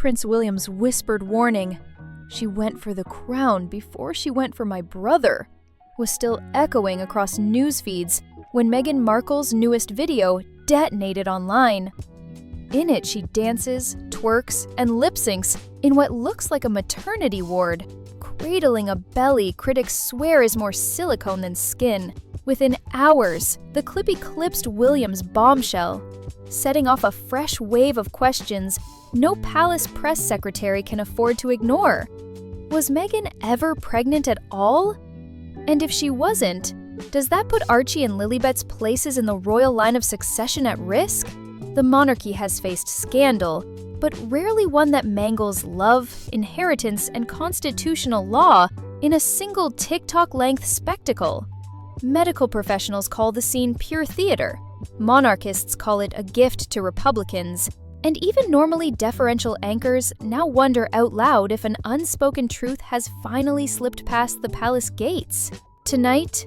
Prince William's whispered warning, "She went for the crown before she went for my brother," was still echoing across news feeds when Meghan Markle's newest video detonated online. In it, she dances, twerks, and lip-syncs in what looks like a maternity ward, cradling a belly critics swear is more silicone than skin. Within hours, the clip eclipsed William's bombshell, setting off a fresh wave of questions no palace press secretary can afford to ignore. Was Meghan ever pregnant at all? And if she wasn't, does that put Archie and Lilibet's places in the royal line of succession at risk? The monarchy has faced scandal, but rarely one that mangles love, inheritance, and constitutional law in a single TikTok-length spectacle. Medical professionals call the scene pure theater, monarchists call it a gift to Republicans, and even normally deferential anchors now wonder out loud if an unspoken truth has finally slipped past the palace gates. Tonight,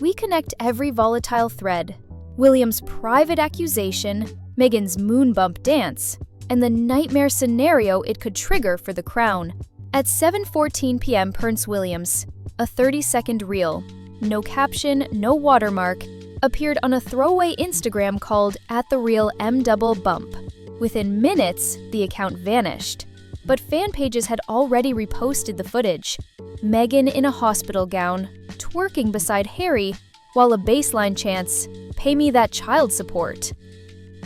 we connect every volatile thread: William's private accusation, Meghan's moon bump dance, and the nightmare scenario it could trigger for the crown. At 7:14 p.m. Prince William's, a 30-second reel, no caption, no watermark, appeared on a throwaway Instagram called @TheRealMDoubleBump. Within minutes, the account vanished. But fan pages had already reposted the footage. Meghan in a hospital gown, twerking beside Harry, while a baseline chants, "Pay me that child support."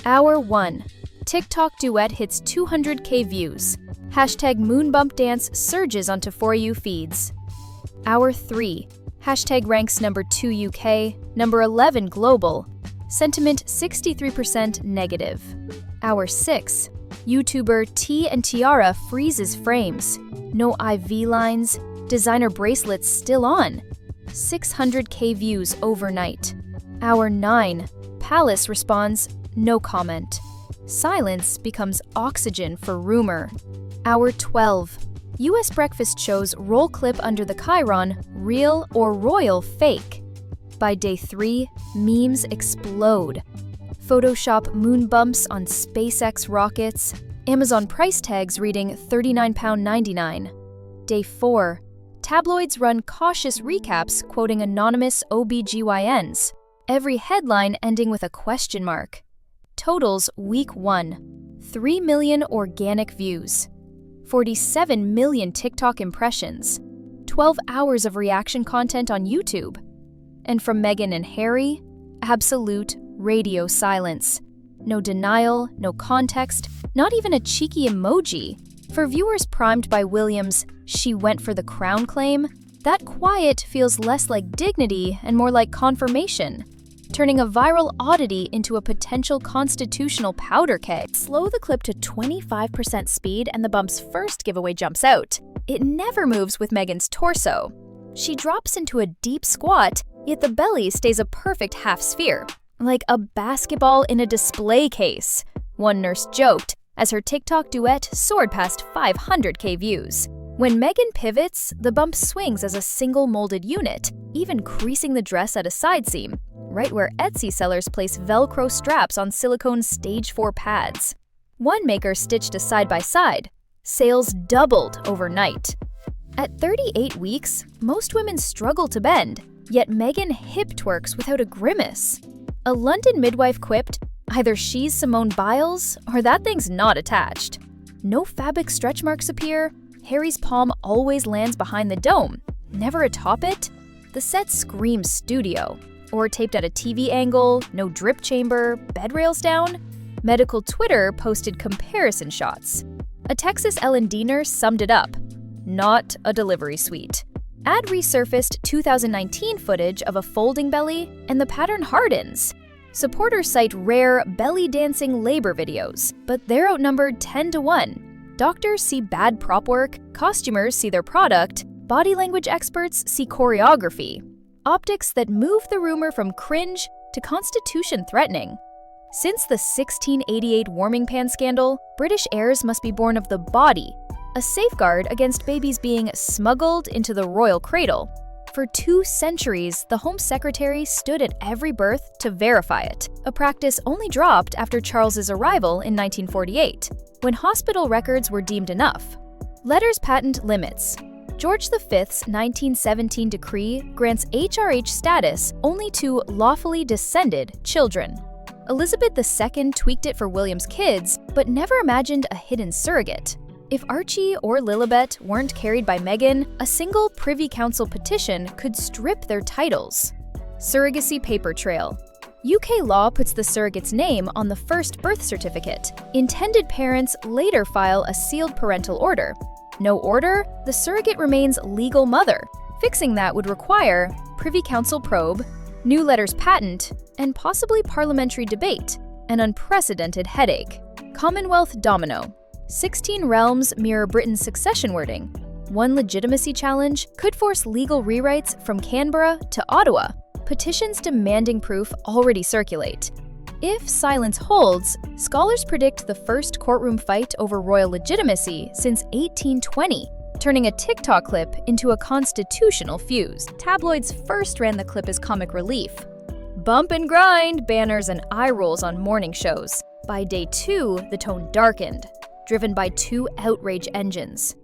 Hour 1. TikTok duet hits 200K views. Hashtag moonbump dance surges onto For You feeds. Hour 3. Hashtag ranks number 2 UK, number 11 global. Sentiment 63% negative. Hour 6. YouTuber T and Tiara freezes frames. No IV lines. Designer bracelets still on. 600K views overnight. Hour 9. Palace responds, no comment. Silence becomes oxygen for rumor. Hour 12. US breakfast shows roll clip under the chyron, real or royal fake. By day 3, memes explode. Photoshop moon bumps on SpaceX rockets, Amazon price tags reading £39.99. Day 4, tabloids run cautious recaps quoting anonymous OBGYNs, every headline ending with a question mark. Totals week 1, 3 million organic views, 47 million TikTok impressions, 12 hours of reaction content on YouTube. And from Meghan and Harry, absolute radio silence. No denial, no context, not even a cheeky emoji. For viewers primed by William's "she went for the crown" claim, that quiet feels less like dignity and more like confirmation, turning a viral oddity into a potential constitutional powder keg. Slow the clip to 25% speed and the bump's first giveaway jumps out. It never moves with Meghan's torso. She drops into a deep squat, yet the belly stays a perfect half sphere, like a basketball in a display case. One nurse joked as her TikTok duet soared past 500K views. When Meghan pivots, the bump swings as a single molded unit, even creasing the dress at a side seam, right where Etsy sellers place Velcro straps on silicone stage 4 pads. One maker stitched a side-by-side. Sales doubled overnight. At 38 weeks, most women struggle to bend, yet Meghan hip twerks without a grimace. A London midwife quipped, "Either she's Simone Biles, or that thing's not attached." No fabric stretch marks appear. Harry's palm always lands behind the dome, never atop it. The set screams studio, or taped at a TV angle, no drip chamber, bed rails down. Medical Twitter posted comparison shots. A Texas L&D nurse summed it up. Not a delivery suite. Ad resurfaced 2019 footage of a folding belly, and the pattern hardens. Supporters cite rare belly dancing labor videos, but they're outnumbered 10 to 1. Doctors see bad prop work, costumers see their product, body language experts see choreography. Optics that move the rumor from cringe to constitution-threatening. Since the 1688 warming pan scandal, British heirs must be born of the body, a safeguard against babies being smuggled into the royal cradle. For 2 centuries, the Home Secretary stood at every birth to verify it, a practice only dropped after Charles's arrival in 1948, when hospital records were deemed enough. Letters patent limits. George V's 1917 decree grants HRH status only to lawfully descended children. Elizabeth II tweaked it for William's kids, but never imagined a hidden surrogate. If Archie or Lilibet weren't carried by Meghan, a single Privy Council petition could strip their titles. Surrogacy paper trail. UK law puts the surrogate's name on the first birth certificate. Intended parents later file a sealed parental order. No order, the surrogate remains legal mother. Fixing that would require Privy Council probe, new letters patent, and possibly parliamentary debate, an unprecedented headache. Commonwealth domino. 16 realms mirror Britain's succession wording. One legitimacy challenge could force legal rewrites from Canberra to Ottawa. Petitions demanding proof already circulate. If silence holds, scholars predict the first courtroom fight over royal legitimacy since 1820, turning a TikTok clip into a constitutional fuse. Tabloids first ran the clip as comic relief. Bump and grind, banners, and eye rolls on morning shows. By day 2, the tone darkened, driven by 2 outrage engines.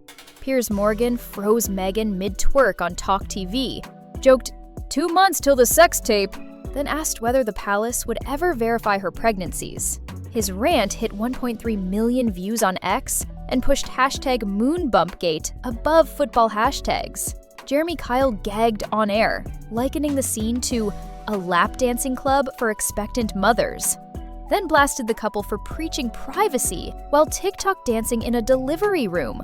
Piers Morgan froze Meghan mid-twerk on Talk TV, joked, 2 months till the sex tape, then asked whether the palace would ever verify her pregnancies. His rant hit 1.3 million views on X and pushed #MoonBumpGate above football hashtags. Jeremy Kyle gagged on air, likening the scene to a lap dancing club for expectant mothers. Then blasted the couple for preaching privacy while TikTok dancing in a delivery room.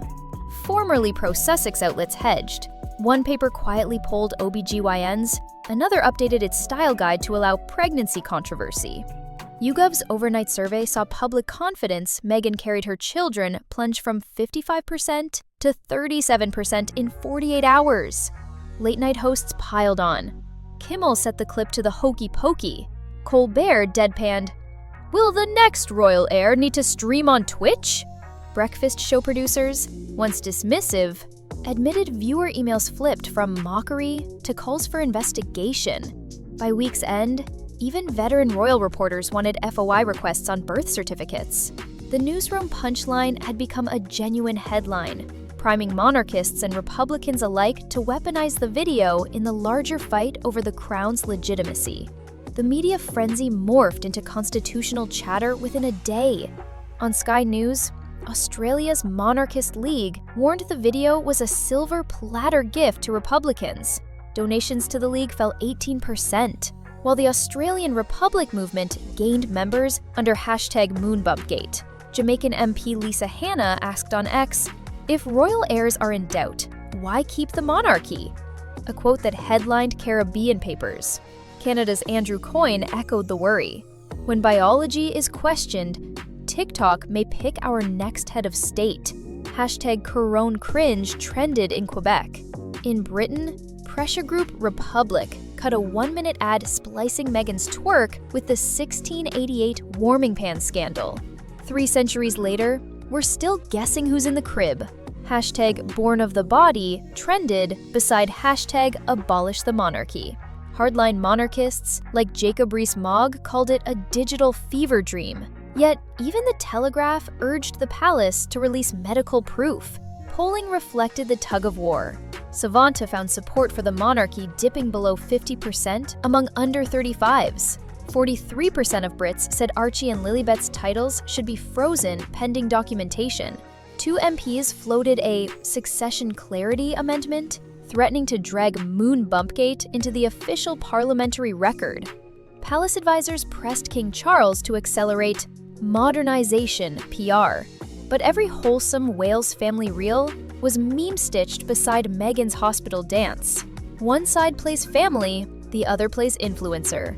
Formerly pro-Sussex outlets hedged. One paper quietly polled OBGYNs, another updated its style guide to allow pregnancy controversy. YouGov's overnight survey saw public confidence Meghan carried her children plunge from 55% to 37% in 48 hours. Late-night hosts piled on. Kimmel set the clip to the hokey pokey. Colbert deadpanned, "Will the next royal heir need to stream on Twitch?" Breakfast show producers, once dismissive, admitted viewer emails flipped from mockery to calls for investigation. By week's end, even veteran royal reporters wanted FOI requests on birth certificates. The newsroom punchline had become a genuine headline, priming monarchists and Republicans alike to weaponize the video in the larger fight over the crown's legitimacy. The media frenzy morphed into constitutional chatter within a day. On Sky News, Australia's Monarchist League warned the video was a silver platter gift to Republicans. Donations to the league fell 18%, while the Australian Republic movement gained members under #MoonBumpGate. Jamaican MP Lisa Hanna asked on X, "If royal heirs are in doubt, why keep the monarchy?" A quote that headlined Caribbean papers. Canada's Andrew Coyne echoed the worry. When biology is questioned, TikTok may pick our next head of state. #CoroneCringe trended in Quebec. In Britain, pressure group Republic cut a 1-minute ad splicing Meghan's twerk with the 1688 warming pan scandal. 3 centuries later, we're still guessing who's in the crib. #BornOfTheBody trended beside #AbolishTheMonarchy. Hardline monarchists like Jacob Rees-Mogg called it a digital fever dream. Yet, even the Telegraph urged the palace to release medical proof. Polling reflected the tug-of-war. Savanta found support for the monarchy dipping below 50% among under 35s. 43% of Brits said Archie and Lilibet's titles should be frozen pending documentation. 2 MPs floated a succession clarity amendment, threatening to drag MoonBumpGate into the official parliamentary record. Palace advisors pressed King Charles to accelerate modernization PR, but every wholesome Wales family reel was meme-stitched beside Meghan's hospital dance. One side plays family, the other plays influencer.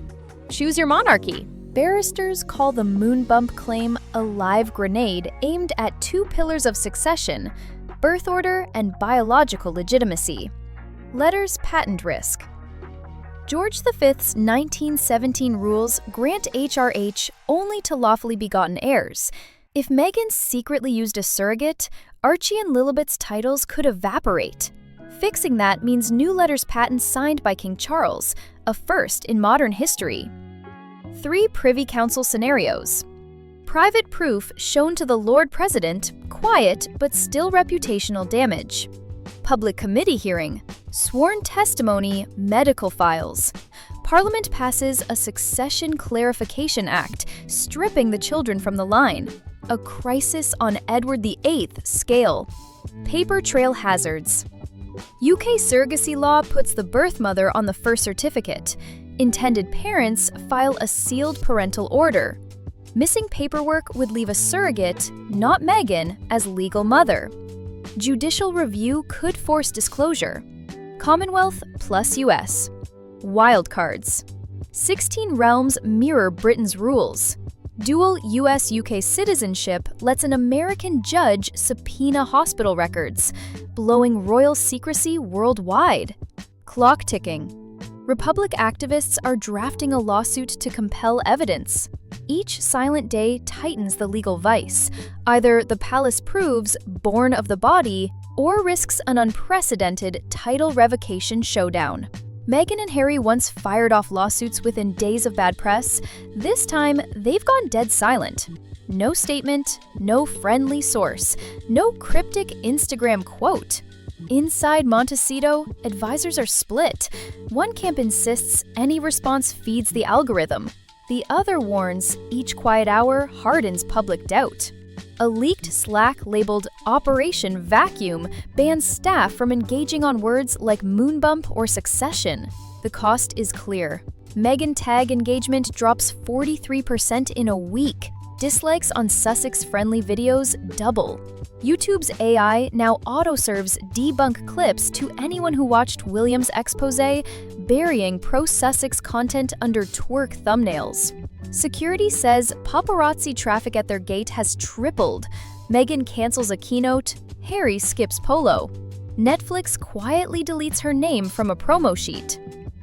Choose your monarchy. Barristers call the MoonBump claim a live grenade aimed at 2 pillars of succession, birth order and biological legitimacy. Letters patent risk. George V's 1917 rules grant HRH only to lawfully begotten heirs. If Meghan secretly used a surrogate, Archie and Lilibet's titles could evaporate. Fixing that means new letters patent signed by King Charles, a first in modern history. 3 Privy Council scenarios. Private proof shown to the Lord President, quiet but still reputational damage. Public committee hearing, sworn testimony, medical files. Parliament passes a Succession Clarification Act, stripping the children from the line. A crisis on Edward VIII scale. Paper trail hazards. UK surrogacy law puts the birth mother on the first certificate. Intended parents file a sealed parental order. Missing paperwork would leave a surrogate, not Meghan, as legal mother. Judicial review could force disclosure. Commonwealth plus US. Wildcards. 16 realms mirror Britain's rules. Dual US-UK citizenship lets an American judge subpoena hospital records, blowing royal secrecy worldwide. Clock ticking. Republic activists are drafting a lawsuit to compel evidence. Each silent day tightens the legal vice. Either the palace proves born of the body or risks an unprecedented title revocation showdown. Meghan and Harry once fired off lawsuits within days of bad press. This time, they've gone dead silent. No statement, no friendly source, no cryptic Instagram quote. Inside Montecito, advisors are split. One camp insists any response feeds the algorithm. The other warns each quiet hour hardens public doubt. A leaked Slack labeled Operation Vacuum bans staff from engaging on words like moonbump or succession. The cost is clear. Meghan tag engagement drops 43% in a week. Dislikes on Sussex-friendly videos double. YouTube's AI now auto-serves debunk clips to anyone who watched William's expose, burying pro-Sussex content under twerk thumbnails. Security says paparazzi traffic at their gate has tripled. Meghan cancels a keynote, Harry skips polo. Netflix quietly deletes her name from a promo sheet.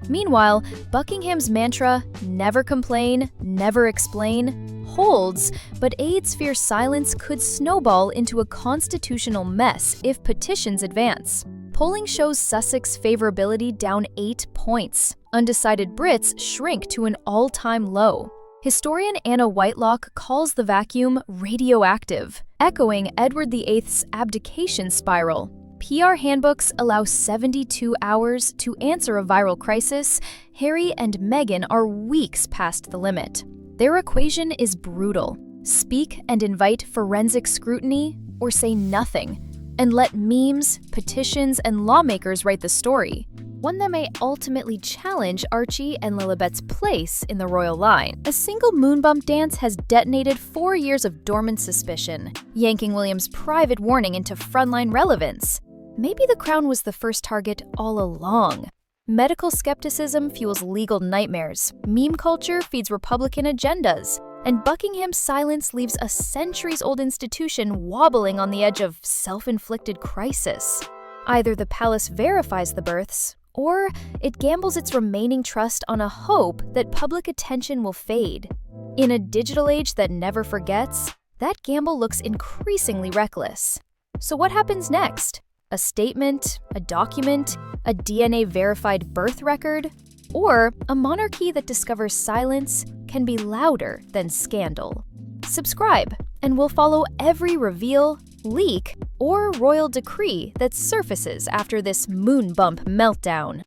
Meanwhile, Buckingham's mantra, never complain, never explain, holds, but aides fear silence could snowball into a constitutional mess if petitions advance. Polling shows Sussex favorability down 8 points. Undecided Brits shrink to an all-time low. Historian Anna Whitelock calls the vacuum radioactive, echoing Edward VIII's abdication spiral. PR handbooks allow 72 hours to answer a viral crisis. Harry and Meghan are weeks past the limit. Their equation is brutal. Speak and invite forensic scrutiny, or say nothing, and let memes, petitions, and lawmakers write the story, one that may ultimately challenge Archie and Lilibet's place in the royal line. A single moonbump dance has detonated 4 years of dormant suspicion, yanking William's private warning into frontline relevance. Maybe the crown was the first target all along. Medical skepticism fuels legal nightmares, meme culture feeds Republican agendas, and Buckingham's silence leaves a centuries-old institution wobbling on the edge of self-inflicted crisis. Either the palace verifies the births, or it gambles its remaining trust on a hope that public attention will fade. In a digital age that never forgets, that gamble looks increasingly reckless. So what happens next? A statement, a document, a DNA-verified birth record, or a monarchy that discovers silence can be louder than scandal. Subscribe, and we'll follow every reveal, leak, or royal decree that surfaces after this moonbump meltdown.